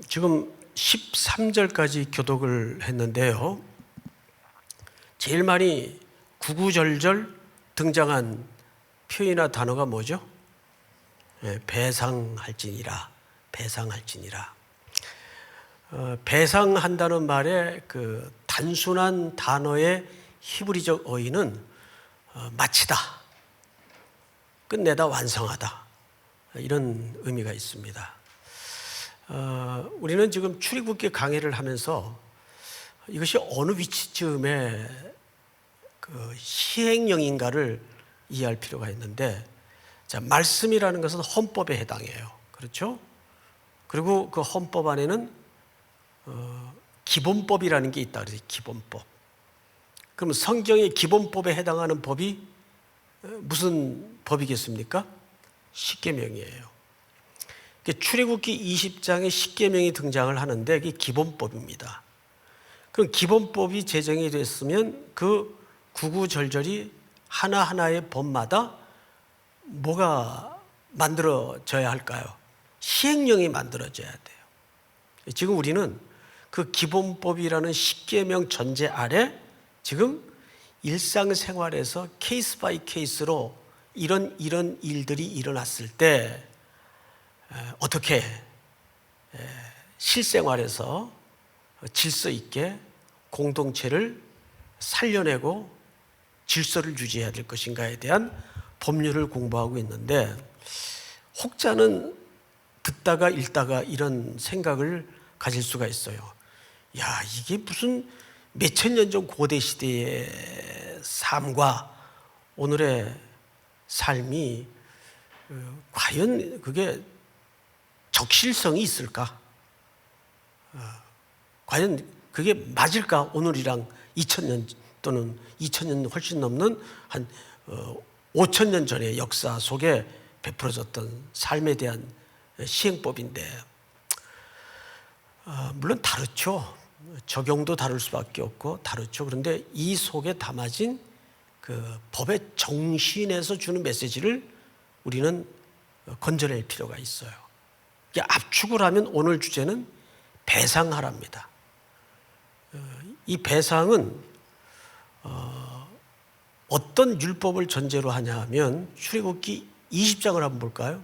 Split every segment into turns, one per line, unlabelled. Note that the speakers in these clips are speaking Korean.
지금 13절까지 교독을 했는데요. 제일 많이 구구절절 등장한 표현이나 단어가 뭐죠? 배상할지니라, 배상할지니라. 배상한다는 말의 그 단순한 단어의 히브리적 어휘는 마치다, 끝내다, 완성하다, 이런 의미가 있습니다. 우리는 지금 출애굽기 강해를 하면서 이것이 어느 위치쯤에 그 시행령인가를 이해할 필요가 있는데, 자, 말씀이라는 것은 헌법에 해당해요. 그렇죠? 그리고 그 헌법 안에는 기본법이라는 게 있다 그래요. 기본법. 그럼 성경의 기본법에 해당하는 법이 무슨 법이겠습니까? 십계명이에요. 출애굽기 20장에 십계명이 등장을 하는데 이게 기본법입니다. 그럼 기본법이 제정이 됐으면 그 구구절절이 하나하나의 법마다 뭐가 만들어져야 할까요? 시행령이 만들어져야 돼요. 지금 우리는 그 기본법이라는 십계명 전제 아래 지금 일상생활에서 케이스 바이 케이스로 이런 일들이 일어났을 때 어떻게 실생활에서 질서 있게 공동체를 살려내고 질서를 유지해야 될 것인가에 대한 법률을 공부하고 있는데, 혹자는 듣다가 읽다가 이런 생각을 가질 수가 있어요. 야, 이게 무슨 몇천 년 전 고대 시대의 삶과 오늘의 삶이 과연 그게 적실성이 있을까? 과연 그게 맞을까? 오늘이랑 2000년 또는 2000년 훨씬 넘는 한 5000년 전의 역사 속에 베풀어졌던 삶에 대한 시행법인데, 물론 다르죠. 적용도 다를 수밖에 없고 다르죠. 그런데 이 속에 담아진 그 법의 정신에서 주는 메시지를 우리는 건져낼 필요가 있어요. 압축을 하면 오늘 주제는 배상하랍니다. 이 배상은 어떤 율법을 전제로 하냐 하면 출애굽기 20장을 한번 볼까요?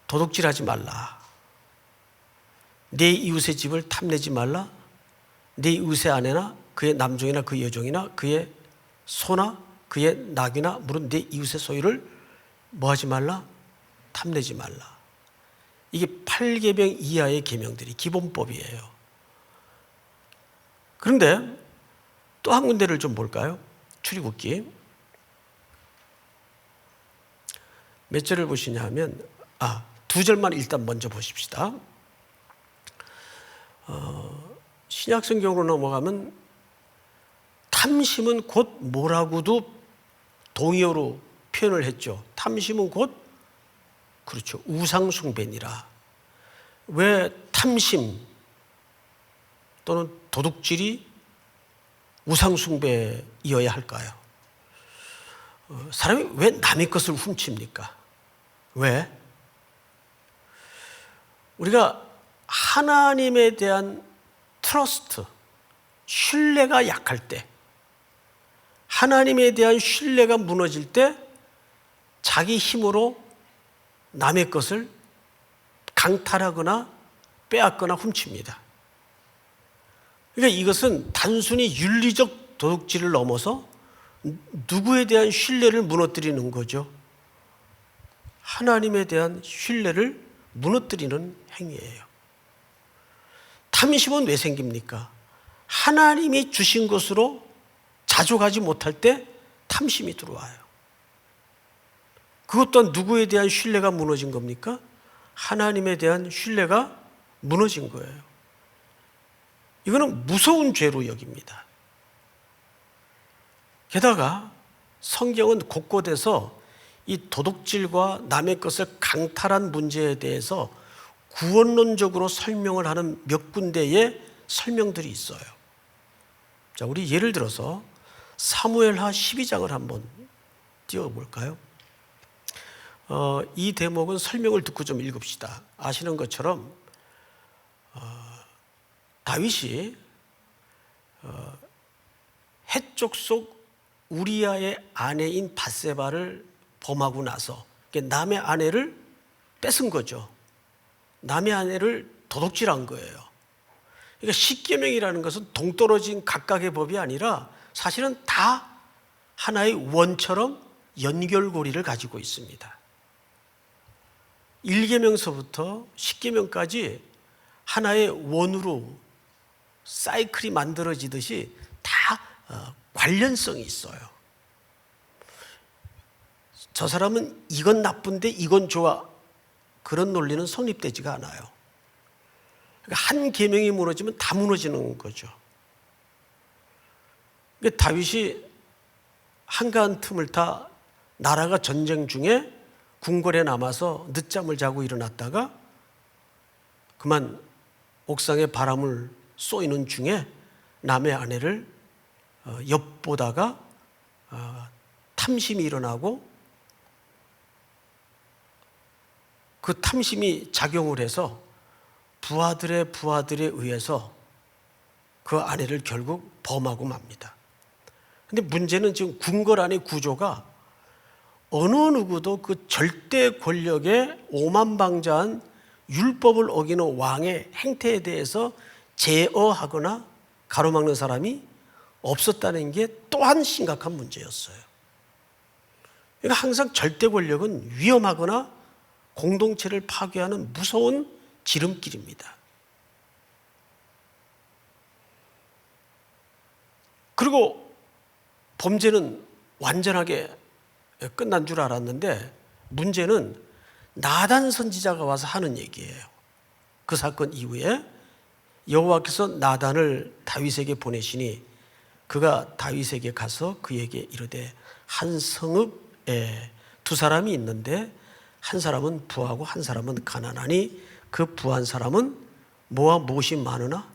도둑질하지 말라. 내 이웃의 집을 탐내지 말라. 내 이웃의 아내나 그의 남종이나 그 여종이나 그의 소나 그의 낙이나 물은 내 이웃의 소유를 뭐하지 말라? 탐내지 말라. 이게 8계명 이하의 계명들이 기본법이에요. 그런데 또 한 군데를 좀 볼까요? 출애굽기 몇 절을 보시냐 하면 두 절만 일단 먼저 보십시다. 신약 성경으로 넘어가면 탐심은 곧 뭐라고도 동의어로 표현을 했죠. 탐심은 곧, 그렇죠, 우상숭배니라. 왜 탐심 또는 도둑질이 우상숭배이어야 할까요? 사람이 왜 남의 것을 훔칩니까? 왜? 우리가 하나님에 대한 트러스트, 신뢰가 약할 때, 하나님에 대한 신뢰가 무너질 때 자기 힘으로 남의 것을 강탈하거나 빼앗거나 훔칩니다. 그러니까 이것은 단순히 윤리적 도둑질을 넘어서 누구에 대한 신뢰를 무너뜨리는 거죠. 하나님에 대한 신뢰를 무너뜨리는 행위예요. 탐심은 왜 생깁니까? 하나님이 주신 것으로 자족하지 못할 때 탐심이 들어와요. 그것 또한 누구에 대한 신뢰가 무너진 겁니까? 하나님에 대한 신뢰가 무너진 거예요. 이거는 무서운 죄로 여깁니다. 게다가 성경은 곳곳에서 이 도둑질과 남의 것을 강탈한 문제에 대해서 구원론적으로 설명을 하는 몇 군데의 설명들이 있어요. 자, 우리 예를 들어서 사무엘하 12장을 한번 띄워볼까요? 이 대목은 설명을 듣고 좀 읽읍시다. 아시는 것처럼 다윗이 해쪽 속 우리아의 아내인 밧세바를 범하고 나서 남의 아내를 뺏은 거죠. 남의 아내를 도둑질한 거예요. 그러니까 십계명이라는 것은 동떨어진 각각의 법이 아니라 사실은 다 하나의 원처럼 연결고리를 가지고 있습니다. 1계명서부터 10계명까지 하나의 원으로 사이클이 만들어지듯이 다 관련성이 있어요. 저 사람은 이건 나쁜데 이건 좋아. 그런 논리는 성립되지가 않아요. 그러니까 한 계명이 무너지면 다 무너지는 거죠. 그러니까 다윗이 한가한 틈을 타 나라가 전쟁 중에 궁궐에 남아서 늦잠을 자고 일어났다가 그만 옥상에 바람을 쏘이는 중에 남의 아내를 엿보다가 탐심이 일어나고 그 탐심이 작용을 해서 부하들에 의해서 그 아내를 결국 범하고 맙니다. 근데 문제는 지금 궁궐 안의 구조가 어느 누구도 그 절대 권력의 오만방자한 율법을 어기는 왕의 행태에 대해서 제어하거나 가로막는 사람이 없었다는 게 또한 심각한 문제였어요. 그러니까 항상 절대 권력은 위험하거나 공동체를 파괴하는 무서운 지름길입니다. 그리고 범죄는 완전하게 끝난 줄 알았는데 문제는 나단 선지자가 와서 하는 얘기예요. 그 사건 이후에 여호와께서 나단을 다윗에게 보내시니 그가 다윗에게 가서 그에게 이르되 한 성읍에 두 사람이 있는데 한 사람은 부하고 한 사람은 가난하니 그 부한 사람은 뭐와 무엇이 많으나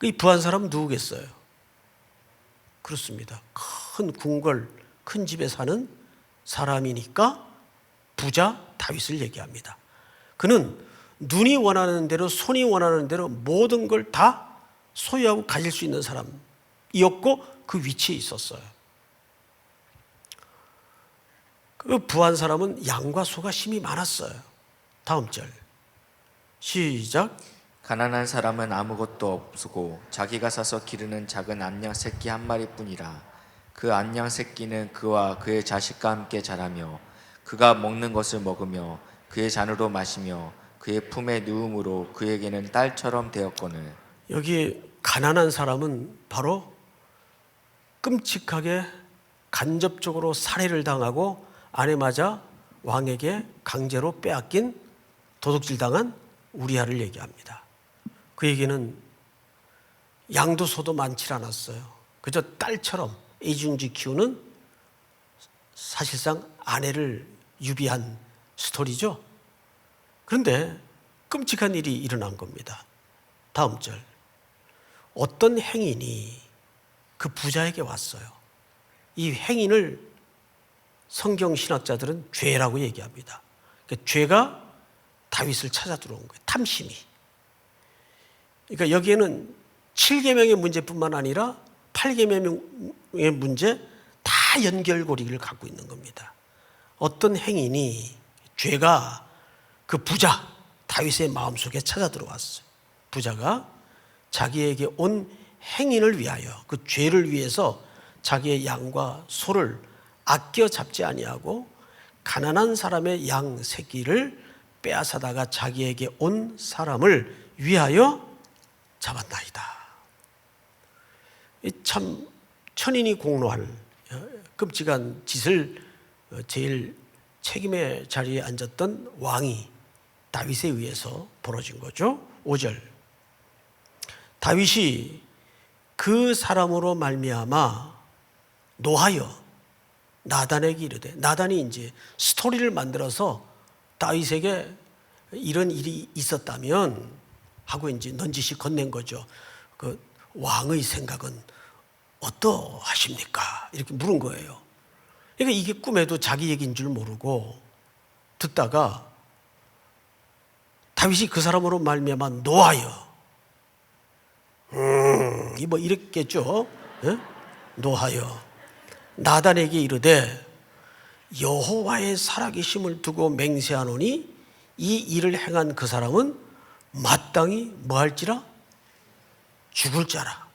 이 부한 사람은 누구겠어요? 그렇습니다. 큰 궁궐 큰 집에 사는 사람이니까 부자 다윗을 얘기합니다. 그는 눈이 원하는 대로 손이 원하는 대로 모든 걸 다 소유하고 가질 수 있는 사람이었고 그 위치에 있었어요. 그 부한 사람은 양과 소가 심히 많았어요. 다음 절 시작.
가난한 사람은 아무것도 없고 자기가 사서 기르는 작은 암양 새끼 한 마리뿐이라. 그 암양 새끼는 그와 그의 자식과 함께 자라며 그가 먹는 것을 먹으며 그의 잔으로 마시며 그의 품에 누움으로 그에게는 딸처럼 되었거늘.
여기 가난한 사람은 바로 끔찍하게 간접적으로 살해를 당하고 아내 맞아 왕에게 강제로 빼앗긴 도둑질 당한 우리아를 얘기합니다. 그에게는 양도 소도 많지 않았어요. 그저 딸처럼 애중지 키우는 사실상 아내를 유비한 스토리죠. 그런데 끔찍한 일이 일어난 겁니다. 다음 절. 어떤 행인이 그 부자에게 왔어요. 이 행인을 성경 신학자들은 죄라고 얘기합니다. 그러니까 죄가 다윗을 찾아 들어온 거예요. 탐심이. 그러니까 여기에는 7계명의 문제뿐만 아니라 8계명의 문제 다 연결고리를 갖고 있는 겁니다. 어떤 행인이 죄가 그 부자 다윗의 마음속에 찾아 들어왔어요. 부자가 자기에게 온 행인을 위하여 그 죄를 위해서 자기의 양과 소를 아껴 잡지 아니하고 가난한 사람의 양 새끼를 빼앗아다가 자기에게 온 사람을 위하여 잡았나이다. 참 천인이 공로할 끔찍한 짓을 제일 책임의 자리에 앉았던 왕이 다윗에 의해서 벌어진 거죠. 5절. 다윗이 그 사람으로 말미암아 노하여 나단에게 이르되, 나단이 이제 스토리를 만들어서 다윗에게 이런 일이 있었다면 하고 이제 넌지시 건넨 거죠. 그 왕의 생각은 어떠하십니까? 이렇게 물은 거예요. 그러니까 이게 꿈에도 자기 얘기인 줄 모르고 듣다가 다윗이 그 사람으로 말미암아 노하여 뭐 이랬겠죠. 예? 노하여 나단에게 이르되 여호와의 살아계심을 두고 맹세하노니 이 일을 행한 그 사람은 마땅히 뭐 할지라 죽을 자라.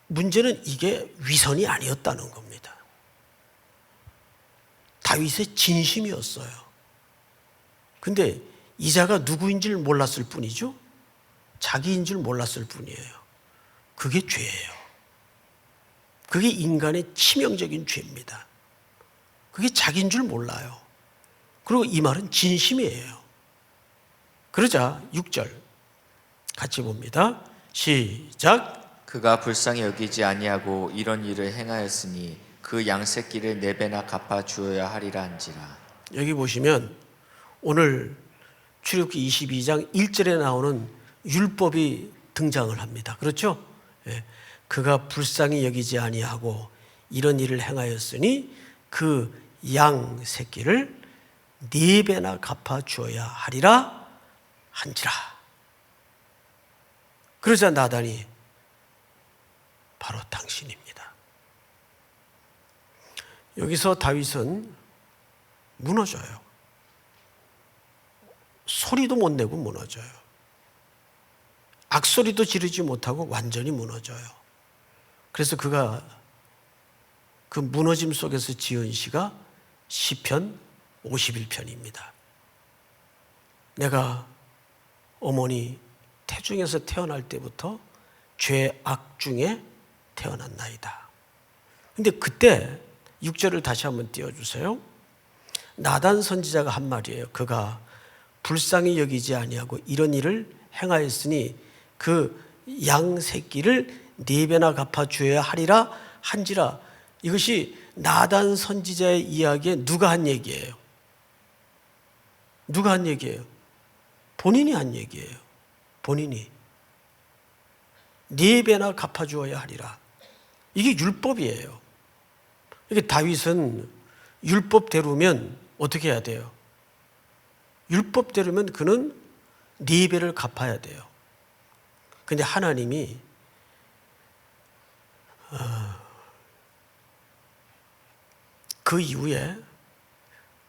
문제는 이게 위선이 아니었다는 겁니다. 다윗의 진심이었어요. 근데 이 자가 누구인 줄 몰랐을 뿐이죠. 자기인 줄 몰랐을 뿐이에요. 그게 죄예요. 그게 인간의 치명적인 죄입니다. 그게 자기인 줄 몰라요. 그리고 이 말은 진심이에요. 그러자 6절 같이 봅니다. 시작.
그가 불쌍히 여기지 아니하고 이런 일을 행하였으니 그 양새끼를 4배나 갚아 주어야 하리라 한지라.
여기 보시면 오늘 출애굽기 22장 1절에 나오는 율법이 등장을 합니다. 그렇죠? 예. 그가 불쌍히 여기지 아니하고 이런 일을 행하였으니 그 양 새끼를 4배나 갚아 주어야 하리라 한지라. 그러자 나단이 바로 당신입니다. 여기서 다윗은 무너져요. 소리도 못 내고 무너져요. 악소리도 지르지 못하고 완전히 무너져요. 그래서 그가 그 무너짐 속에서 지은 시가 시편 51편입니다. 내가 어머니 태중에서 태어날 때부터 죄악 중에 태어났나이다. 근데 그때 6절을 다시 한번 띄워주세요. 나단 선지자가 한 말이에요. 그가 불쌍히 여기지 아니하고 이런 일을 행하였으니 그 양 새끼를 4배나 갚아 주어야 하리라 한지라. 이것이 나단 선지자의 이야기에 누가 한 얘기예요? 누가 한 얘기예요? 본인이 한 얘기예요. 본인이 4배나 갚아 주어야 하리라. 이게 율법이에요. 이게 다윗은 율법대로면 어떻게 해야 돼요? 율법대로면 그는 4배를 갚아야 돼요. 근데 하나님이 그 이후에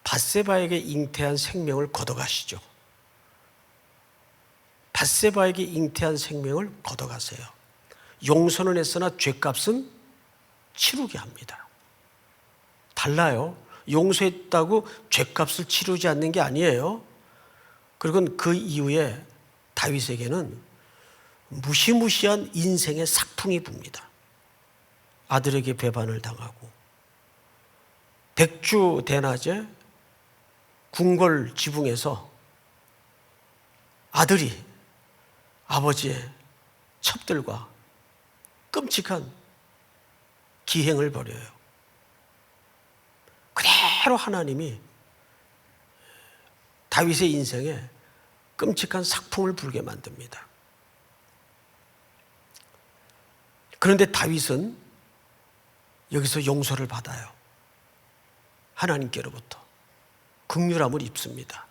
밧세바에게 잉태한 생명을 걷어가시죠. 밧세바에게 잉태한 생명을 걷어가세요. 용서는 했으나 죄값은 치르게 합니다. 달라요. 용서했다고 죄값을 치르지 않는 게 아니에요. 그리고 그 이후에 다윗에게는 무시무시한 인생의 삭풍이 붑니다. 아들에게 배반을 당하고 백주 대낮에 궁궐 지붕에서 아들이 아버지의 첩들과 끔찍한 기행을 벌여요. 그대로 하나님이 다윗의 인생에 끔찍한 삭풍을 불게 만듭니다. 그런데 다윗은 여기서 용서를 받아요. 하나님께로부터 긍휼함을 입습니다.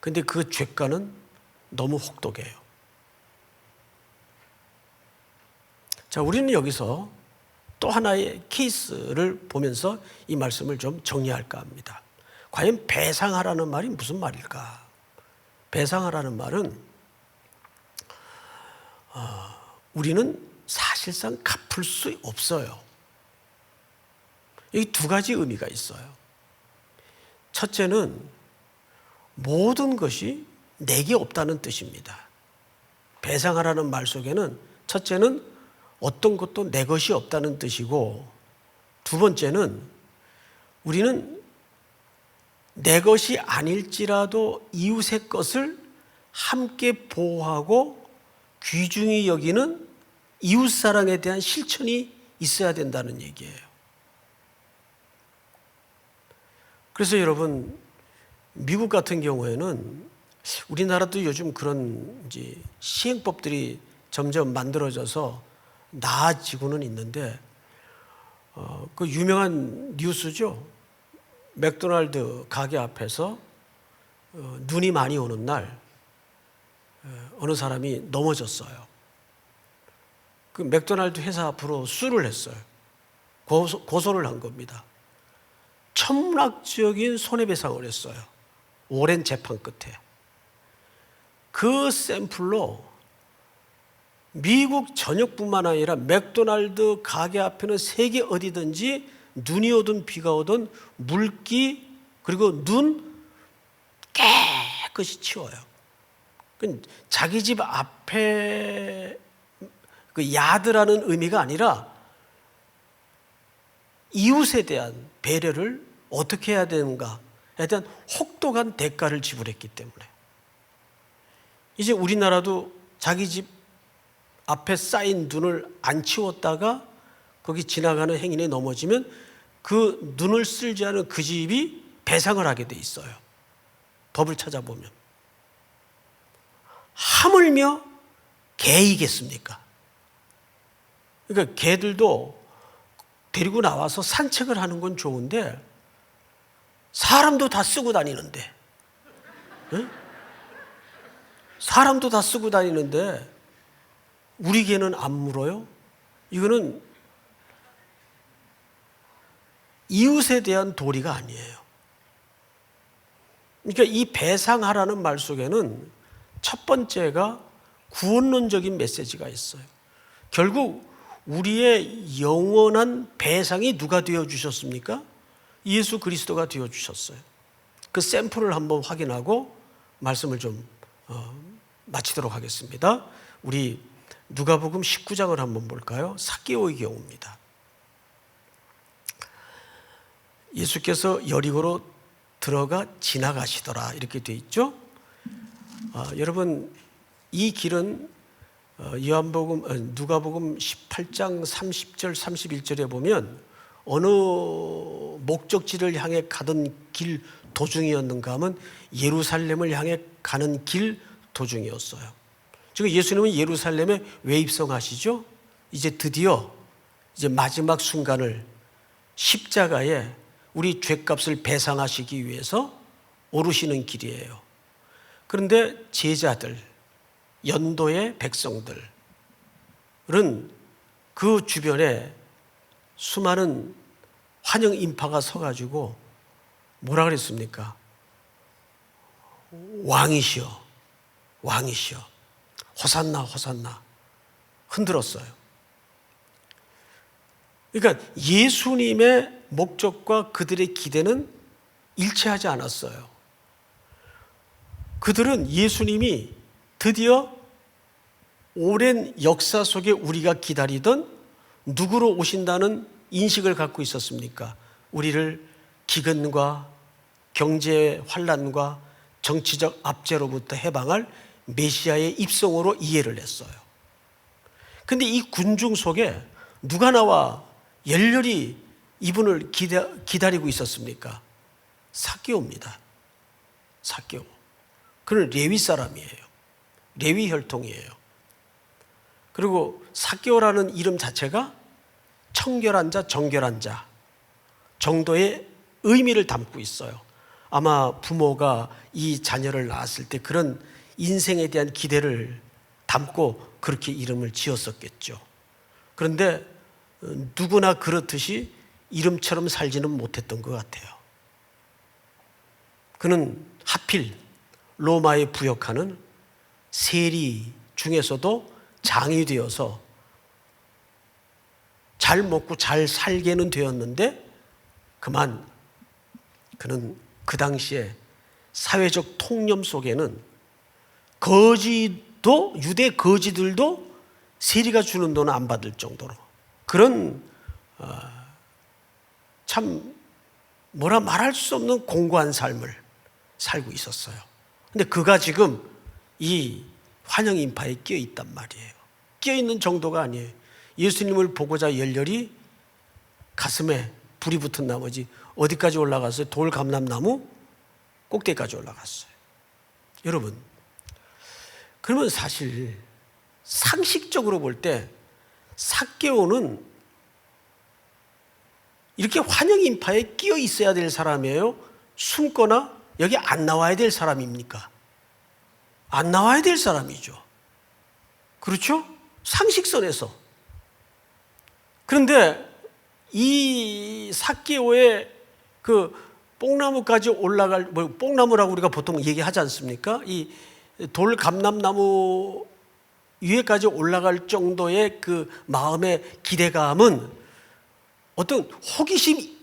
그런데 그 죄가는 너무 혹독해요. 자, 우리는 여기서 또 하나의 케이스를 보면서 이 말씀을 좀 정리할까 합니다. 과연 배상하라는 말이 무슨 말일까? 배상하라는 말은 우리는 사실상 갚을 수 없어요. 여기 2가지 의미가 있어요. 첫째는 모든 것이 내게 없다는 뜻입니다. 배상하라는 말 속에는 첫째는 어떤 것도 내 것이 없다는 뜻이고, 2번째는 우리는 내 것이 아닐지라도 이웃의 것을 함께 보호하고 귀중히 여기는 이웃사랑에 대한 실천이 있어야 된다는 얘기예요. 그래서 여러분, 미국 같은 경우에는 우리나라도 요즘 그런 이제 시행법들이 점점 만들어져서 나아지고는 있는데, 그 유명한 뉴스죠. 맥도날드 가게 앞에서 눈이 많이 오는 날 어느 사람이 넘어졌어요. 그 맥도날드 회사 앞으로 수를 했어요. 고소를 한 겁니다. 천문학적인 손해배상을 했어요. 오랜 재판 끝에. 그 샘플로 미국 전역뿐만 아니라 맥도날드 가게 앞에는 세계 어디든지 눈이 오든 비가 오든 물기 그리고 눈 깨끗이 치워요. 자기 집 앞에 그 야드라는 의미가 아니라 이웃에 대한 배려를 어떻게 해야 되는가에 대한 혹독한 대가를 지불했기 때문에 이제 우리나라도 자기 집 앞에 쌓인 눈을 안 치웠다가 거기 지나가는 행인이 넘어지면 그 눈을 쓸지 않은 그 집이 배상을 하게 돼 있어요. 법을 찾아보면. 하물며 개이겠습니까? 그러니까 개들도 데리고 나와서 산책을 하는 건 좋은데 사람도 다 쓰고 다니는데 네? 사람도 다 쓰고 다니는데 우리 개는 안 물어요? 이거는 이웃에 대한 도리가 아니에요. 그러니까 이 배상하라는 말 속에는 첫 번째가 구원론적인 메시지가 있어요. 결국 우리의 영원한 배상이 누가 되어주셨습니까? 예수 그리스도가 되어주셨어요. 그 샘플을 한번 확인하고 말씀을 좀 마치도록 하겠습니다. 우리 누가복음 19장을 한번 볼까요? 삭개오의 경우입니다. 예수께서 여리고로 들어가 지나가시더라 이렇게 돼 있죠. 여러분 이 길은 누가복음 18장 30절 31절에 보면 어느 목적지를 향해 가던 길 도중이었는가 하면 예루살렘을 향해 가는 길 도중이었어요. 지금 예수님은 예루살렘에 왜 입성하시죠? 이제 드디어 이제 마지막 순간을 십자가에 우리 죄값을 배상하시기 위해서 오르시는 길이에요. 그런데 제자들, 연도의 백성들은 그 주변에 수많은 환영 인파가 서가지고 뭐라 그랬습니까? 왕이시여, 왕이시여, 호산나, 호산나 흔들었어요. 그러니까 예수님의 목적과 그들의 기대는 일치하지 않았어요. 그들은 예수님이 드디어 오랜 역사 속에 우리가 기다리던 누구로 오신다는 인식을 갖고 있었습니까? 우리를 기근과 경제 환란과 정치적 압제로부터 해방할 메시아의 입성으로 이해를 했어요. 그런데 이 군중 속에 누가 나와 열렬히 이분을 기다리고 있었습니까? 삭개오입니다. 삭개오. 그는 레위 사람이에요. 레위 혈통이에요. 그리고 삭개오라는 이름 자체가 청결한 자, 정결한 자 정도의 의미를 담고 있어요. 아마 부모가 이 자녀를 낳았을 때 그런 인생에 대한 기대를 담고 그렇게 이름을 지었었겠죠. 그런데 누구나 그렇듯이 이름처럼 살지는 못했던 것 같아요. 그는 하필 로마에 부역하는 세리 중에서도 장이 되어서 잘 먹고 잘 살게는 되었는데 그만 그는 그 당시에 사회적 통념 속에는 거지도 유대 거지들도 세리가 주는 돈은 안 받을 정도로 그런 참 뭐라 말할 수 없는 공고한 삶을 살고 있었어요. 근데 그가 지금 이 환영 인파에 끼어 있단 말이에요. 끼어 있는 정도가 아니에요. 예수님을 보고자 열렬히 가슴에 불이 붙은 나머지 어디까지 올라갔어요? 돌감람나무 꼭대기까지 올라갔어요. 여러분, 그러면 사실 상식적으로 볼 때 삭개오는 이렇게 환영 인파에 끼어 있어야 될 사람이에요? 숨거나 여기 안 나와야 될 사람입니까? 안 나와야 될 사람이죠. 그렇죠? 상식선에서. 그런데 이 삭개오의 그 뽕나무까지 올라갈, 뽕나무라고 우리가 보통 얘기하지 않습니까? 이 돌 감람나무 위에까지 올라갈 정도의 그 마음의 기대감은 어떤 호기심,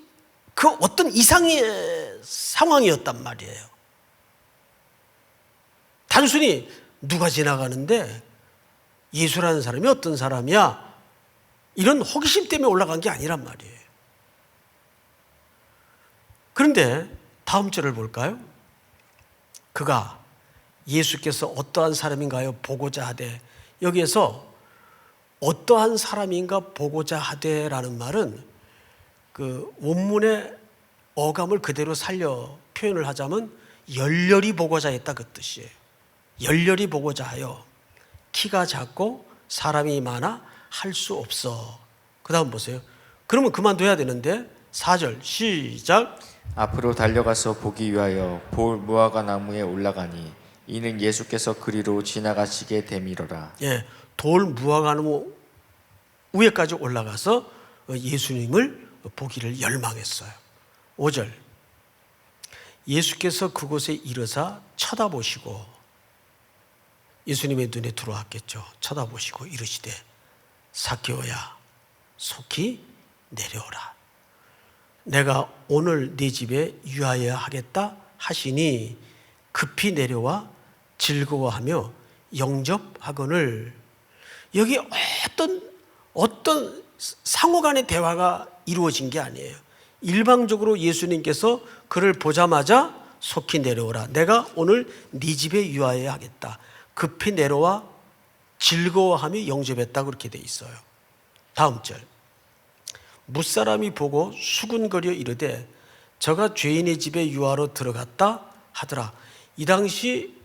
그 어떤 이상의 상황이었단 말이에요. 단순히 누가 지나가는데 예수라는 사람이 어떤 사람이야? 이런 호기심 때문에 올라간 게 아니란 말이에요. 그런데 다음 절을 볼까요? 그가 예수께서 어떠한 사람인가요? 보고자 하되. 여기에서 어떠한 사람인가 보고자 하되라는 말은 그 원문의 어감을 그대로 살려 표현을 하자면 열렬히 보고자 했다 그 뜻이에요. 열렬히 보고자 하여 키가 작고 사람이 많아 할 수 없어. 그 다음 보세요. 그러면 그만둬야 되는데 4절 시작.
앞으로 달려가서 보기 위하여 볼 무화과 나무에 올라가니 이는 예수께서 그리로 지나가시게 됨이로라.
예, 돌 무화과나무 위에까지 올라가서 예수님을 보기를 열망했어요. 5절 예수께서 그곳에 이르사 쳐다보시고, 예수님의 눈에 들어왔겠죠. 쳐다보시고 이르시되 삭개오야 속히 내려오라. 내가 오늘 네 집에 유하여 하겠다 하시니 급히 내려와 즐거워하며 영접하거늘. 여기 어떤 상호간의 대화가 이루어진 게 아니에요. 일방적으로 예수님께서 그를 보자마자 속히 내려오라. 내가 오늘 네 집에 유하여 하겠다. 급히 내려와 즐거워하며 영접했다 그렇게 돼 있어요. 다음 절 무사람이 보고 수군거려 이르되 저가 죄인의 집에 유하러 들어갔다 하더라. 이 당시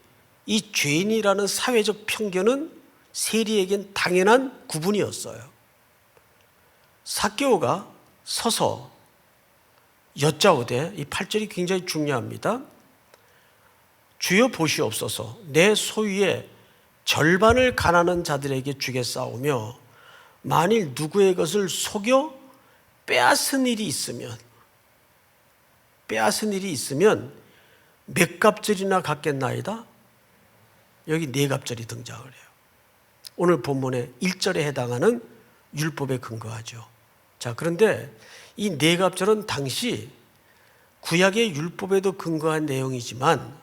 이 죄인이라는 사회적 편견은 세리에겐 당연한 구분이었어요. 삭개오가 서서 여짜오되, 이 8절이 굉장히 중요합니다. 주여 보시옵소서. 내 소유의 절반을 가난한 자들에게 주겠사오며 만일 누구의 것을 속여 빼앗은 일이 있으면 몇 갑절이나 갚겠나이다. 여기 네 갑절이 등장을 해요. 오늘 본문의 1절에 해당하는 율법에 근거하죠. 자, 그런데 이 네 갑절은 당시 구약의 율법에도 근거한 내용이지만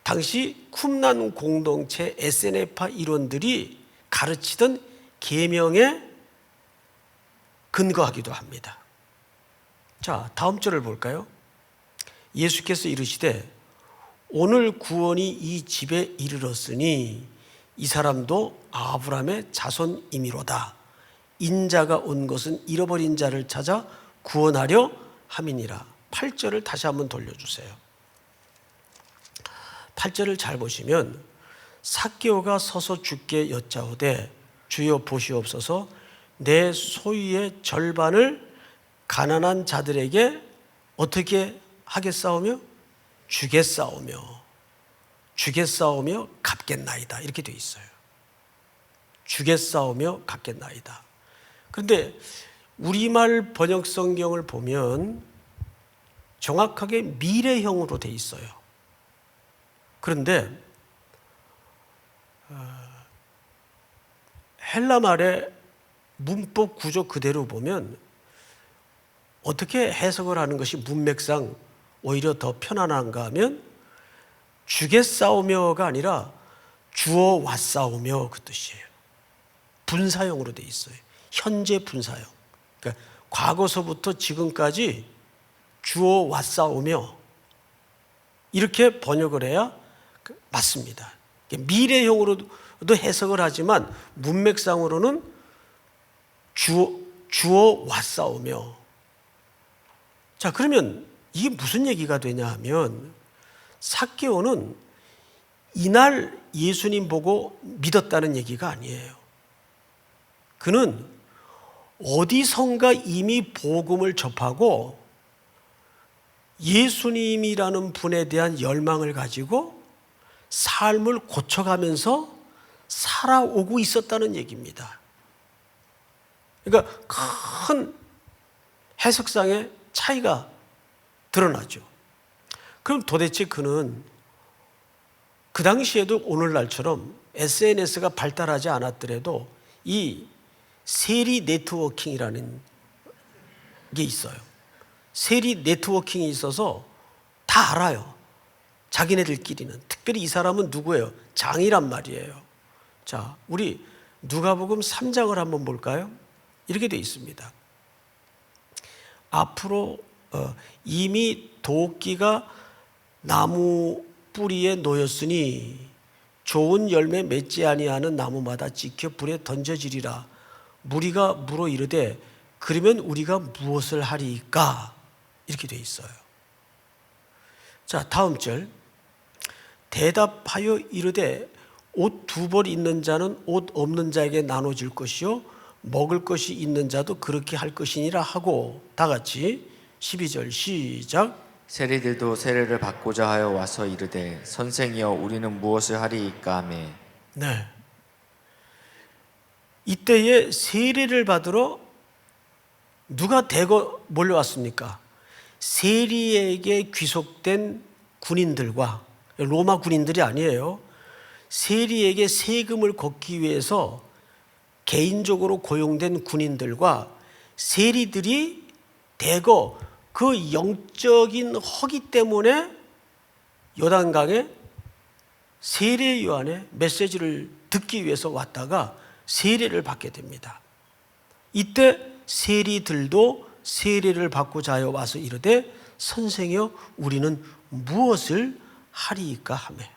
당시 쿰란 공동체 SNF파 이론들이 가르치던 계명에 근거하기도 합니다. 자, 다음 절을 볼까요? 예수께서 이르시되 오늘 구원이 이 집에 이르렀으니 이 사람도 아브라함의 자손이미로다. 인자가 온 것은 잃어버린 자를 찾아 구원하려 함이니라. 8절을 다시 한번 돌려주세요. 8절을 잘 보시면 삭개오가 서서 주께 여짜오되 주여 보시옵소서. 내 소유의 절반을 가난한 자들에게 어떻게 하겠사오며 주겠사오며 갚겠나이다. 이렇게 돼 있어요. 주겠사오며 갚겠나이다. 그런데 우리말 번역 성경을 보면 정확하게 미래형으로 돼 있어요. 그런데 헬라 말의 문법 구조 그대로 보면 어떻게 해석을 하는 것이 문맥상 오히려 더 편안한가 하면 주겠사오며가 아니라 주어 왔사오며 그 뜻이에요. 분사형으로 돼 있어요. 현재 분사형. 그러니까 과거서부터 지금까지 주어 왔사오며 이렇게 번역을 해야 맞습니다. 미래형으로도 해석을 하지만 문맥상으로는 주어 왔사오며. 자, 그러면 이게 무슨 얘기가 되냐 하면 삭개오는 이날 예수님 보고 믿었다는 얘기가 아니에요. 그는 어디선가 이미 복음을 접하고 예수님이라는 분에 대한 열망을 가지고 삶을 고쳐가면서 살아오고 있었다는 얘기입니다. 그러니까 큰 해석상의 차이가 드러나죠. 그럼 도대체 그는 그 당시에도 오늘날처럼 SNS가 발달하지 않았더라도 이 세리 네트워킹이라는 게 있어요. 세리 네트워킹이 있어서 다 알아요. 자기네들끼리는. 특별히 이 사람은 누구예요? 장이란 말이에요. 자, 우리 누가복음 3장을 한번 볼까요? 이렇게 되어 있습니다. 앞으로 이미 도끼가 나무 뿌리에 놓였으니 좋은 열매 맺지 아니하는 나무마다 찍혀 불에 던져지리라. 무리가 물어 이르되 그러면 우리가 무엇을 하리이까? 이렇게 되어 있어요. 자, 다음 절. 대답하여 이르되 옷 2벌 있는 자는 옷 없는 자에게 나눠질 것이요 먹을 것이 있는 자도 그렇게 할 것이니라 하고, 다 같이 12절 시작.
세리들도 세례를 받고자 하여 와서 이르되 선생이여 우리는 무엇을 하리이까 하매.
네. 이때에 세례를 받으러 누가 대거 몰려왔습니까? 세리에게 귀속된 군인들과, 로마 군인들이 아니에요. 세리에게 세금을 걷기 위해서 개인적으로 고용된 군인들과 세리들이 대거 그 영적인 허기 때문에 요단강에 세례 요한의 메시지를 듣기 위해서 왔다가 세례를 받게 됩니다. 이때 세리들도 세례를 받고자 하여 와서 이르되 선생이여 우리는 무엇을 하리이까 하매.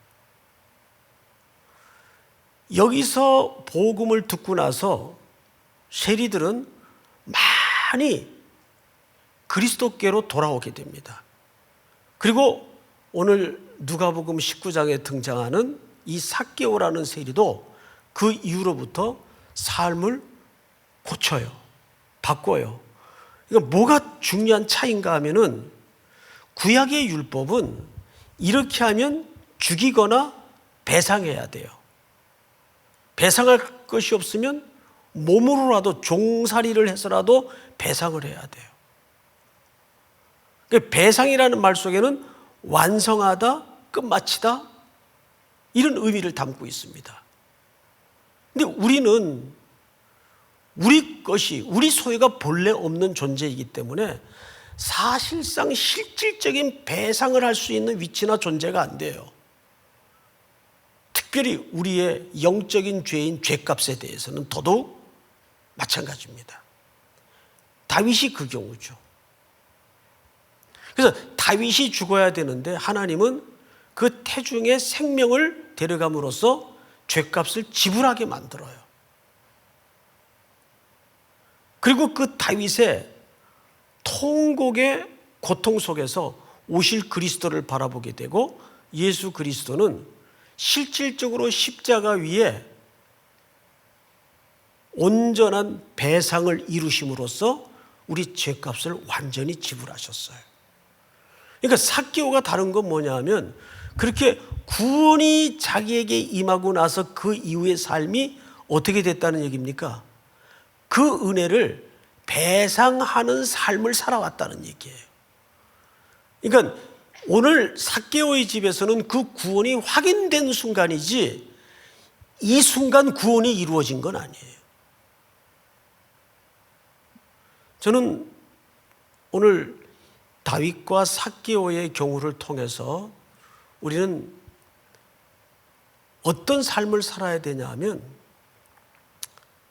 여기서 복음을 듣고 나서 세리들은 많이 그리스도께로 돌아오게 됩니다. 그리고 오늘 누가복음 19장에 등장하는 이 삭개오라는 세리도 그 이후로부터 삶을 고쳐요. 바꿔요. 그러니까 뭐가 중요한 차이인가 하면은 구약의 율법은 이렇게 하면 죽이거나 배상해야 돼요. 배상할 것이 없으면 몸으로라도 종살이를 해서라도 배상을 해야 돼요. 배상이라는 말 속에는 완성하다, 끝마치다 이런 의미를 담고 있습니다. 근데 우리는 우리 것이, 우리 소유가 본래 없는 존재이기 때문에 사실상 실질적인 배상을 할 수 있는 위치나 존재가 안 돼요. 특별히 우리의 영적인 죄인 죄값에 대해서는 더더욱 마찬가지입니다. 다윗이 그 경우죠. 그래서 다윗이 죽어야 되는데 하나님은 그 태중의 생명을 데려감으로써 죄값을 지불하게 만들어요. 그리고 그 다윗의 통곡의 고통 속에서 오실 그리스도를 바라보게 되고 예수 그리스도는 실질적으로 십자가 위에 온전한 배상을 이루심으로써 우리 죄값을 완전히 지불하셨어요. 그러니까 삭개오가 다른 건 뭐냐 하면 그렇게 구원이 자기에게 임하고 나서 그 이후의 삶이 어떻게 됐다는 얘기입니까? 그 은혜를 배상하는 삶을 살아왔다는 얘기예요. 그러니까 오늘 삭개오의 집에서는 그 구원이 확인된 순간이지 이 순간 구원이 이루어진 건 아니에요. 저는 오늘 다윗과 삭개오의 경우를 통해서 우리는 어떤 삶을 살아야 되냐 하면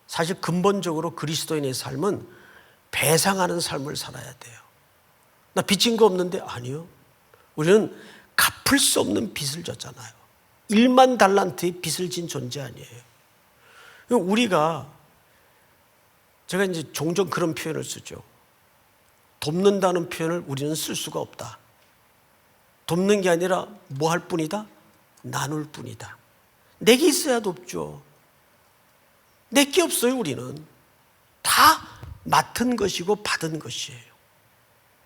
사실 근본적으로 그리스도인의 삶은 배상하는 삶을 살아야 돼요. 나 빚진 거 없는데 아니요. 우리는 갚을 수 없는 빚을 졌잖아요. 1만 달란트의 빚을 진 존재 아니에요. 우리가 제가 이제 종종 그런 표현을 쓰죠. 돕는다는 표현을 우리는 쓸 수가 없다. 돕는 게 아니라 뭐 할 뿐이다? 나눌 뿐이다. 내게 있어야 돕죠. 내게 없어요, 우리는. 다 맡은 것이고 받은 것이에요.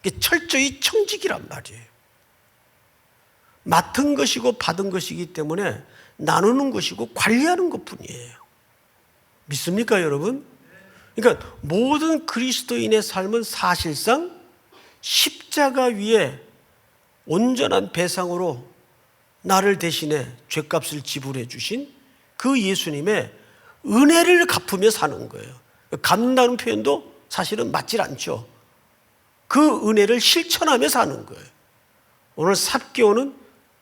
이게 철저히 청직이란 말이에요. 맡은 것이고 받은 것이기 때문에 나누는 것이고 관리하는 것뿐이에요. 믿습니까, 여러분? 그러니까 모든 그리스도인의 삶은 사실상 십자가 위에 온전한 배상으로 나를 대신해 죄값을 지불해 주신 그 예수님의 은혜를 갚으며 사는 거예요. 갚는다는 표현도 사실은 맞질 않죠. 그 은혜를 실천하며 사는 거예요. 오늘 삽개오는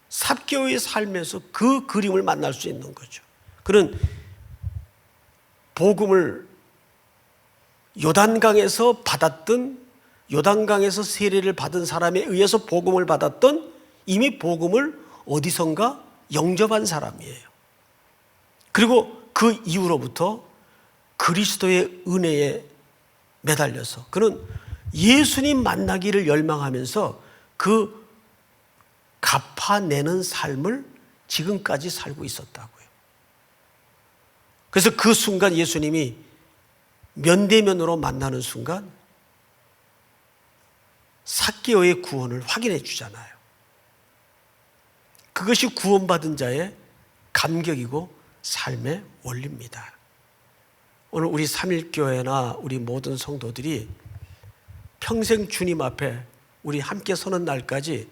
삽개오의 삶에서 그 그림을 만날 수 있는 거죠. 그는 복음을 요단강에서 받았던, 요단강에서 세례를 받은 사람에 의해서 복음을 받았던, 이미 복음을 어디선가 영접한 사람이에요. 그리고 그 이후로부터 그리스도의 은혜에 매달려서 그는 예수님 만나기를 열망하면서 그 갚아내는 삶을 지금까지 살고 있었다고요. 그래서 그 순간 예수님이 면대면으로 만나는 순간 삭개오의 구원을 확인해 주잖아요. 그것이 구원받은 자의 감격이고 삶의 원리입니다. 오늘 우리 삼일교회나 우리 모든 성도들이 평생 주님 앞에 우리 함께 서는 날까지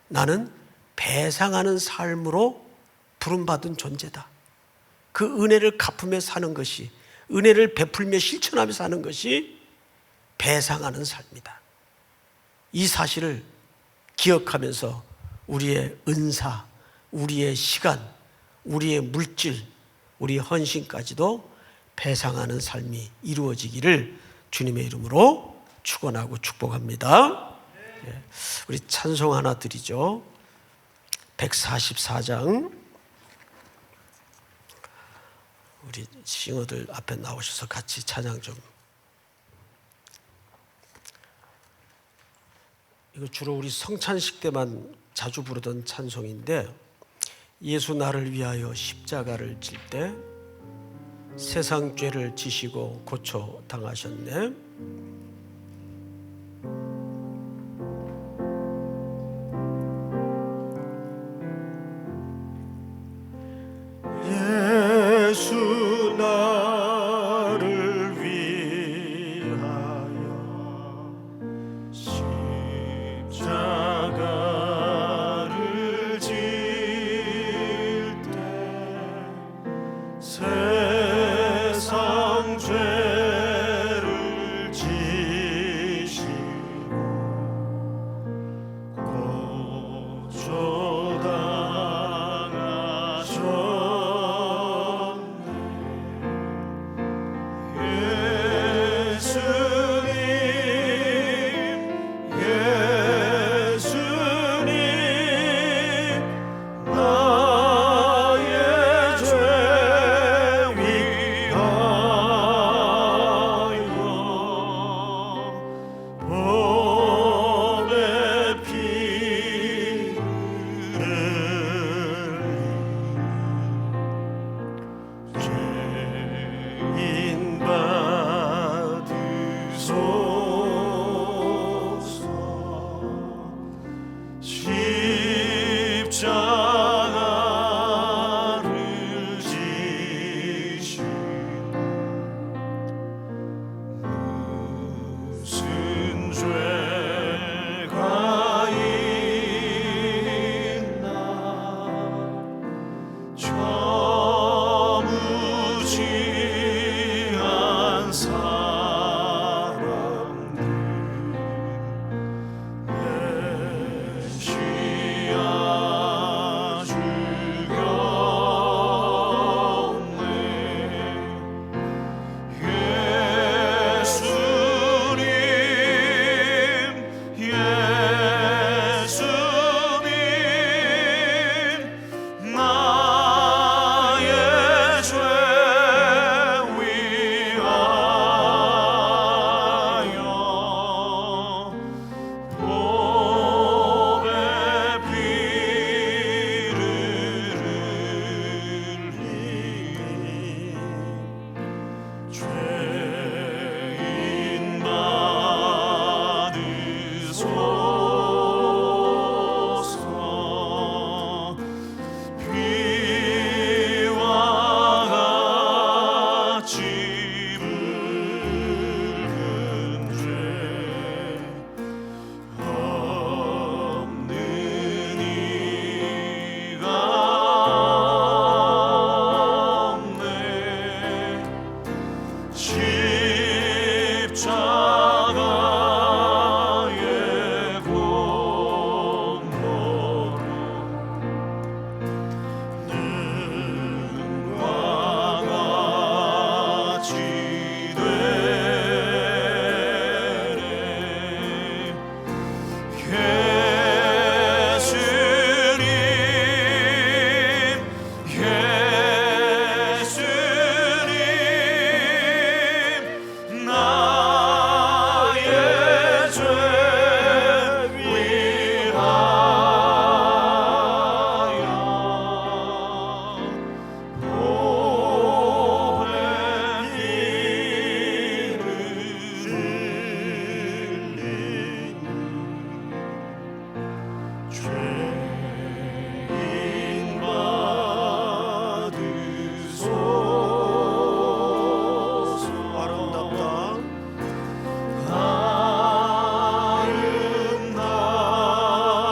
나는 배상하는 삶으로 부름받은 존재다. 그 은혜를 갚으며 사는 것이, 은혜를 베풀며 실천하며 사는 것이 배상하는 삶이다. 이 사실을 기억하면서 우리의 은사, 우리의 시간, 우리의 물질, 우리의 헌신까지도 배상하는 삶이 이루어지기를 주님의 이름으로 축원하고 축복합니다. 우리 찬송 하나 드리죠. 144장. 우리 싱어들 앞에 나오셔서 같이 찬양 좀. 이거 주로 우리 성찬식 때만 자주 부르던 찬송인데, 예수 나를 위하여 십자가를 질 때 세상 죄를 지시고 고쳐 당하셨네. 예수 나를 위하여 십자가를 질 때 세상 죄를 지시고 고쳐 사람들 내
죄인 받으소서.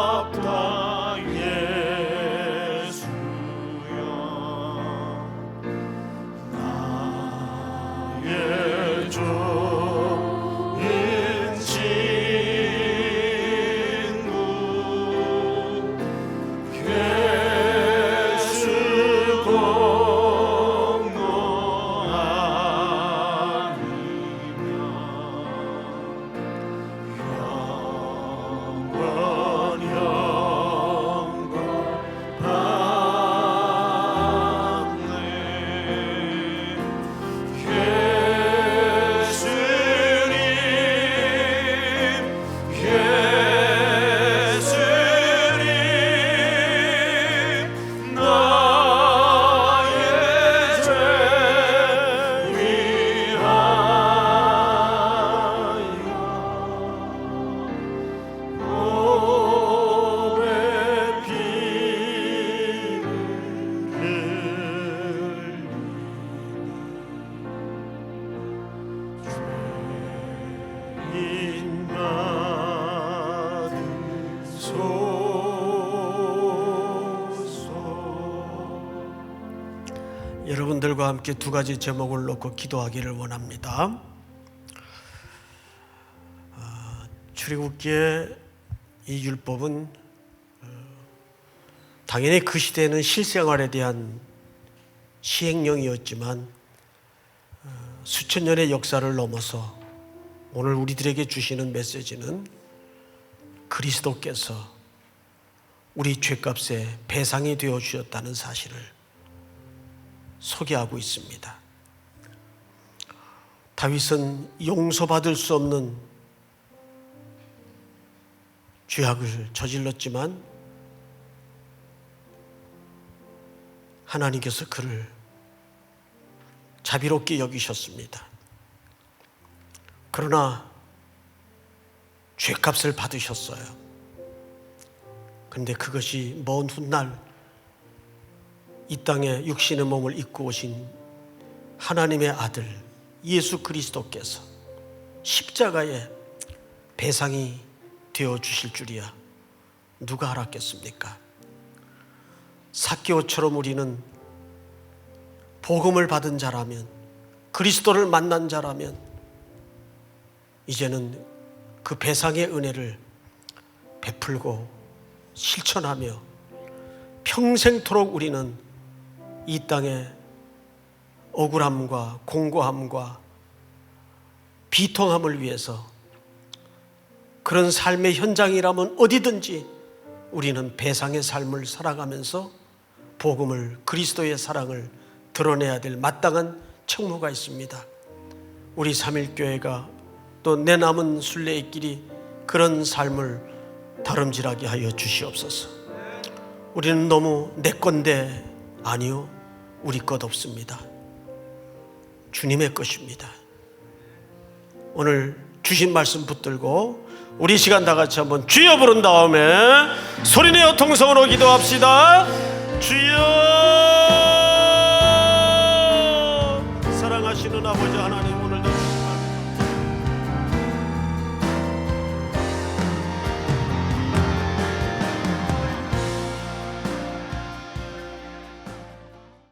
아름답다 예수여. 나의 종인 친구 예수 공로하니며 영원 받네. 예수님 나의 죄 위하여 죄인 받으소서.
여러분들과 함께 두 가지 제목을 놓고 기도하기를 원합니다. 출애굽기의 이 율법은 당연히 그 시대에는 실생활에 대한 시행령이었지만 수천 년의 역사를 넘어서 오늘 우리들에게 주시는 메시지는 그리스도께서 우리 죄값의 배상이 되어 주셨다는 사실을 소개하고 있습니다. 다윗은 용서받을 수 없는 죄악을 저질렀지만 하나님께서 그를 자비롭게 여기셨습니다. 그러나 죄값을 받으셨어요. 그런데 그것이 먼 훗날 이 땅에 육신의 몸을 입고 오신 하나님의 아들 예수 그리스도께서 십자가에 배상이 되어 주실 줄이야 누가 알았겠습니까? 삭개오처럼 우리는 복음을 받은 자라면, 그리스도를 만난 자라면 이제는 그 배상의 은혜를 베풀고 실천하며 평생토록 우리는 이 땅의 억울함과 공고함과 비통함을 위해서 그런 삶의 현장이라면 어디든지 우리는 배상의 삶을 살아가면서 복음을, 그리스도의 사랑을 드러내야 될 마땅한 책무가 있습니다. 우리 삼일교회가 또 내 남은 순례의 길이 그런 삶을 다름질하게 하여 주시옵소서. 우리는 너무 내 건데, 아니요, 우리 것 없습니다. 주님의 것입니다. 오늘 주신 말씀 붙들고 우리 시간 다 같이 한번 주여 부른 다음에 소리내어 통성으로 기도합시다. 주여.